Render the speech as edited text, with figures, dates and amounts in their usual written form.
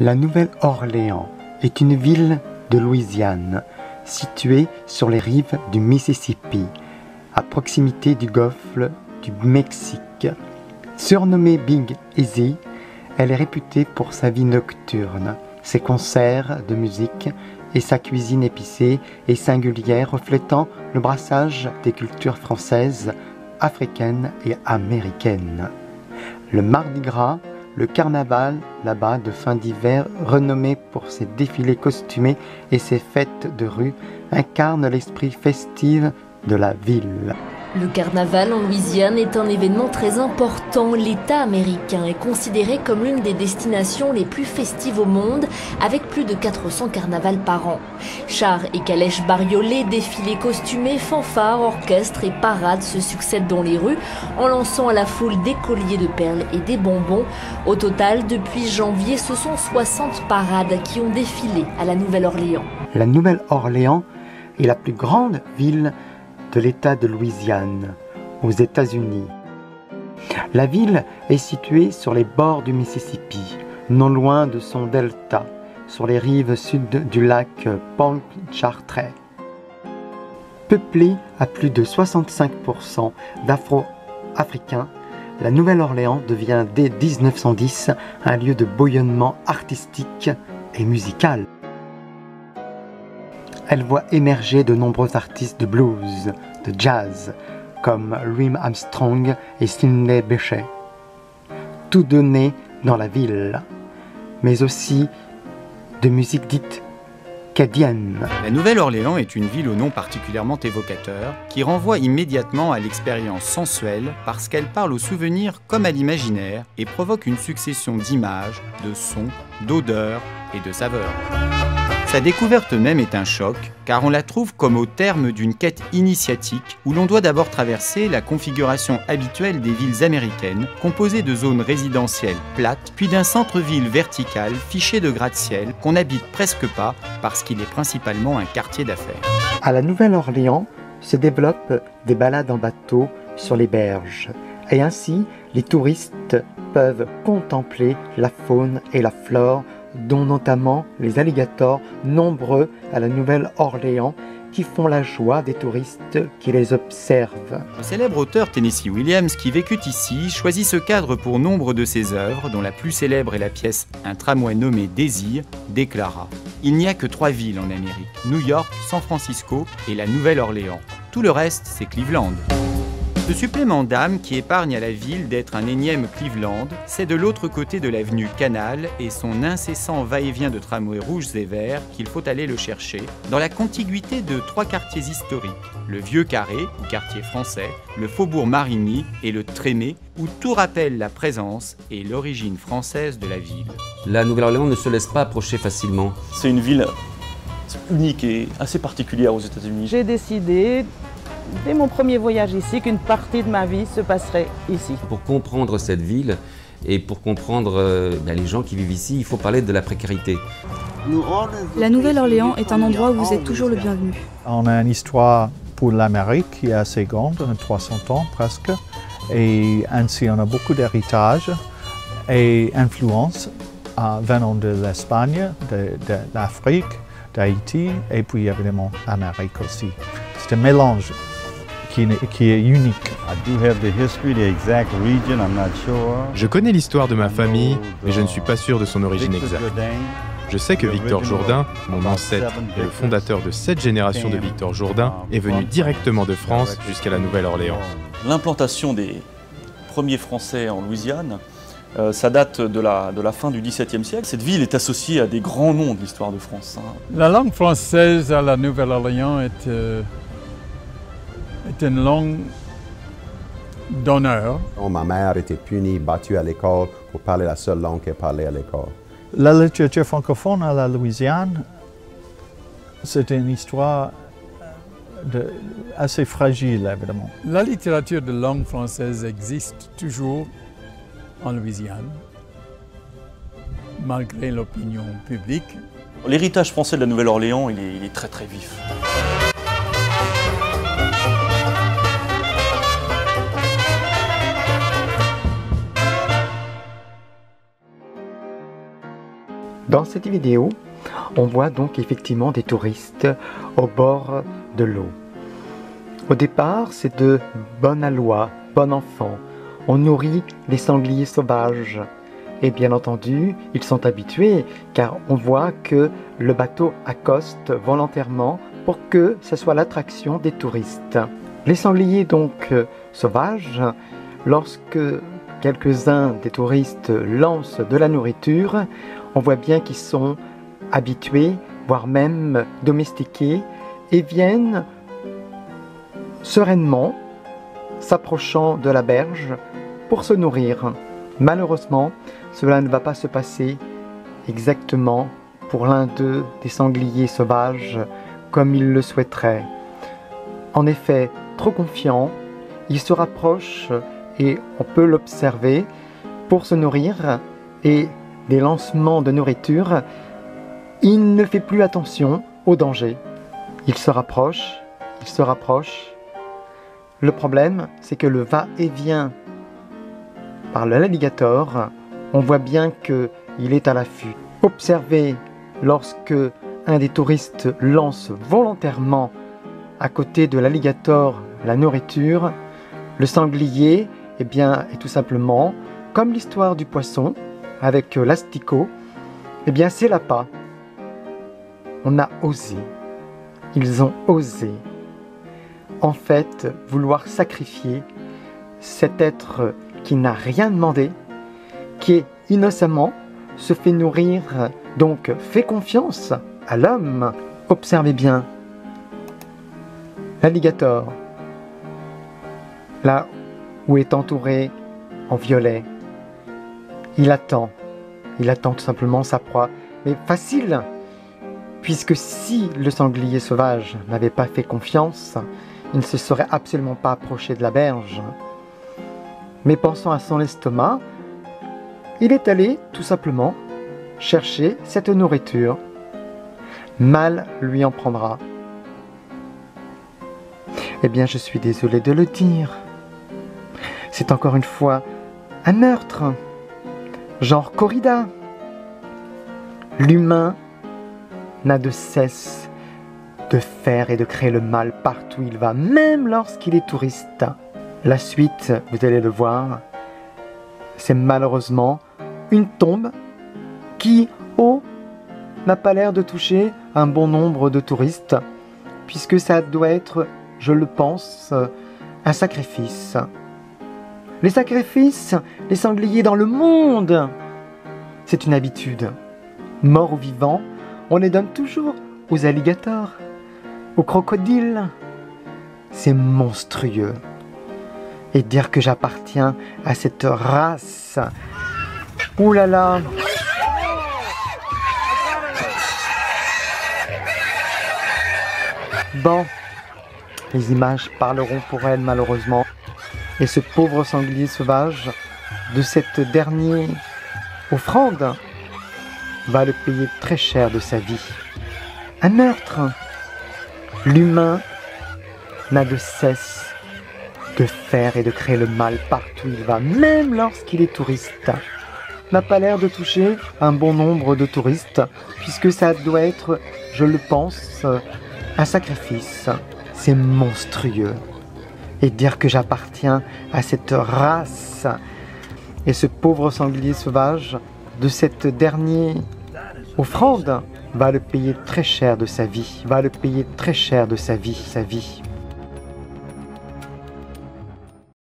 La Nouvelle-Orléans est une ville de Louisiane située sur les rives du Mississippi, à proximité du golfe du Mexique. Surnommée Big Easy, elle est réputée pour sa vie nocturne, ses concerts de musique et sa cuisine épicée et singulière reflétant le brassage des cultures françaises, africaines et américaines. Le Mardi Gras, le carnaval là-bas de fin d'hiver, renommé pour ses défilés costumés et ses fêtes de rue, incarne l'esprit festif de la ville. Le carnaval en Louisiane est un événement très important. L'État américain est considéré comme l'une des destinations les plus festives au monde, avec plus de 400 carnavals par an. Chars et calèches bariolés, défilés costumés, fanfares, orchestres et parades se succèdent dans les rues, en lançant à la foule des colliers de perles et des bonbons. Au total, depuis janvier, ce sont 60 parades qui ont défilé à la Nouvelle-Orléans. La Nouvelle-Orléans est la plus grande ville de l'État de Louisiane, aux États-Unis. La ville est située sur les bords du Mississippi, non loin de son delta, sur les rives sud du lac Pontchartrain. Peuplée à plus de 65% d'Afro-Africains, la Nouvelle-Orléans devient dès 1910 un lieu de bouillonnement artistique et musical. Elle voit émerger de nombreux artistes de blues, de jazz, comme Louis Armstrong et Sidney Bechet. Tous deux nés dans la ville, mais aussi de musique dite cadienne. La Nouvelle-Orléans est une ville au nom particulièrement évocateur, qui renvoie immédiatement à l'expérience sensuelle parce qu'elle parle au souvenir comme à l'imaginaire et provoque une succession d'images, de sons, d'odeurs et de saveurs. Sa découverte même est un choc, car on la trouve comme au terme d'une quête initiatique où l'on doit d'abord traverser la configuration habituelle des villes américaines, composée de zones résidentielles plates, puis d'un centre-ville vertical fiché de gratte-ciel qu'on n'habite presque pas parce qu'il est principalement un quartier d'affaires. À la Nouvelle-Orléans se développent des balades en bateau sur les berges, et ainsi les touristes peuvent contempler la faune et la flore, dont notamment les alligators nombreux à la Nouvelle-Orléans qui font la joie des touristes qui les observent. Le célèbre auteur Tennessee Williams, qui vécut ici, choisit ce cadre pour nombre de ses œuvres, dont la plus célèbre est la pièce Un tramway nommé Désir, déclara « Il n'y a que 3 villes en Amérique, New York, San Francisco et la Nouvelle-Orléans. Tout le reste, c'est Cleveland. » Ce supplément d'âme qui épargne à la ville d'être un énième Cleveland, c'est de l'autre côté de l'avenue Canal et son incessant va-et-vient de tramways rouges et verts qu'il faut aller le chercher, dans la contiguïté de 3 quartiers historiques, le Vieux Carré, ou quartier français, le Faubourg Marigny et le Trémé, où tout rappelle la présence et l'origine française de la ville. La Nouvelle-Orléans ne se laisse pas approcher facilement. C'est une ville unique et assez particulière aux États-Unis. J'ai décidé, dès mon premier voyage ici, qu'une partie de ma vie se passerait ici. Pour comprendre cette ville et pour comprendre les gens qui vivent ici, il faut parler de la précarité. La Nouvelle-Orléans est un endroit où vous êtes toujours le bienvenu. On a une histoire pour l'Amérique qui est assez grande, 300 ans presque, et ainsi on a beaucoup d'héritage et influence venant de l'Espagne, de l'Afrique, d'Haïti et puis évidemment l'Amérique aussi. C'est un mélange qui est unique. Je connais l'histoire de ma famille, mais je ne suis pas sûr de son origine exacte. Je sais que Victor Jourdain, mon ancêtre et le fondateur de 7 générations de Victor Jourdain, est venu directement de France jusqu'à la Nouvelle-Orléans. L'implantation des premiers Français en Louisiane, ça date de la fin du XVIIe siècle. Cette ville est associée à des grands noms de l'histoire de France. La langue française à la Nouvelle-Orléans est une langue d'honneur. Ma mère était punie, battue à l'école pour parler la seule langue qu'elle parlait à l'école. La littérature francophone à la Louisiane, c'est une histoire assez fragile, évidemment. La littérature de langue française existe toujours en Louisiane, malgré l'opinion publique. L'héritage français de la Nouvelle-Orléans, il est très très vif. Dans cette vidéo, on voit donc effectivement des touristes au bord de l'eau. Au départ, c'est de bon aloi, bon enfant. On nourrit les sangliers sauvages. Et bien entendu, ils sont habitués car on voit que le bateau accoste volontairement pour que ce soit l'attraction des touristes. Les sangliers donc sauvages, lorsque quelques-uns des touristes lancent de la nourriture, on voit bien qu'ils sont habitués, voire même domestiqués, et viennent sereinement s'approchant de la berge pour se nourrir. Malheureusement, cela ne va pas se passer exactement pour l'un d'eux des sangliers sauvages comme il le souhaiterait. En effet, trop confiant, il se rapproche et on peut l'observer pour se nourrir et des lancements de nourriture, il ne fait plus attention au danger. Il se rapproche, il se rapproche. Le problème, c'est que le va-et-vient par l'alligator, on voit bien qu'il est à l'affût. Observez lorsque un des touristes lance volontairement à côté de l'alligator la nourriture, le sanglier est tout simplement comme l'histoire du poisson avec l'asticot, c'est l'appât. On a osé, ils ont osé en fait vouloir sacrifier cet être qui n'a rien demandé, qui innocemment se fait nourrir, donc fait confiance à l'homme. Observez bien l'alligator, là où est entouré en violet. Il attend tout simplement sa proie, mais facile, puisque si le sanglier sauvage n'avait pas fait confiance, il ne se serait absolument pas approché de la berge. Mais pensant à son estomac, il est allé tout simplement chercher cette nourriture. Mal lui en prendra. Je suis désolé de le dire. C'est encore une fois un meurtre, genre corrida. L'humain n'a de cesse de faire et de créer le mal partout où il va, même lorsqu'il est touriste. La suite, vous allez le voir, c'est malheureusement une tombe qui, n'a pas l'air de toucher un bon nombre de touristes, puisque ça doit être, je le pense, un sacrifice. Les sacrifices, les sangliers dans le monde, c'est une habitude. Morts ou vivants, on les donne toujours aux alligators, aux crocodiles. C'est monstrueux. Et dire que j'appartiens à cette race. Ouh là là. Bon, les images parleront pour elles malheureusement. Et ce pauvre sanglier sauvage, de cette dernière offrande, va le payer très cher de sa vie. Un meurtre. L'humain n'a de cesse de faire et de créer le mal partout où il va, même lorsqu'il est touriste. N'a pas l'air de toucher un bon nombre de touristes, puisque ça doit être, je le pense, un sacrifice. C'est monstrueux. Et dire que j'appartiens à cette race. Et ce pauvre sanglier sauvage, de cette dernière offrande, va le payer très cher de sa vie. Va le payer très cher de sa vie.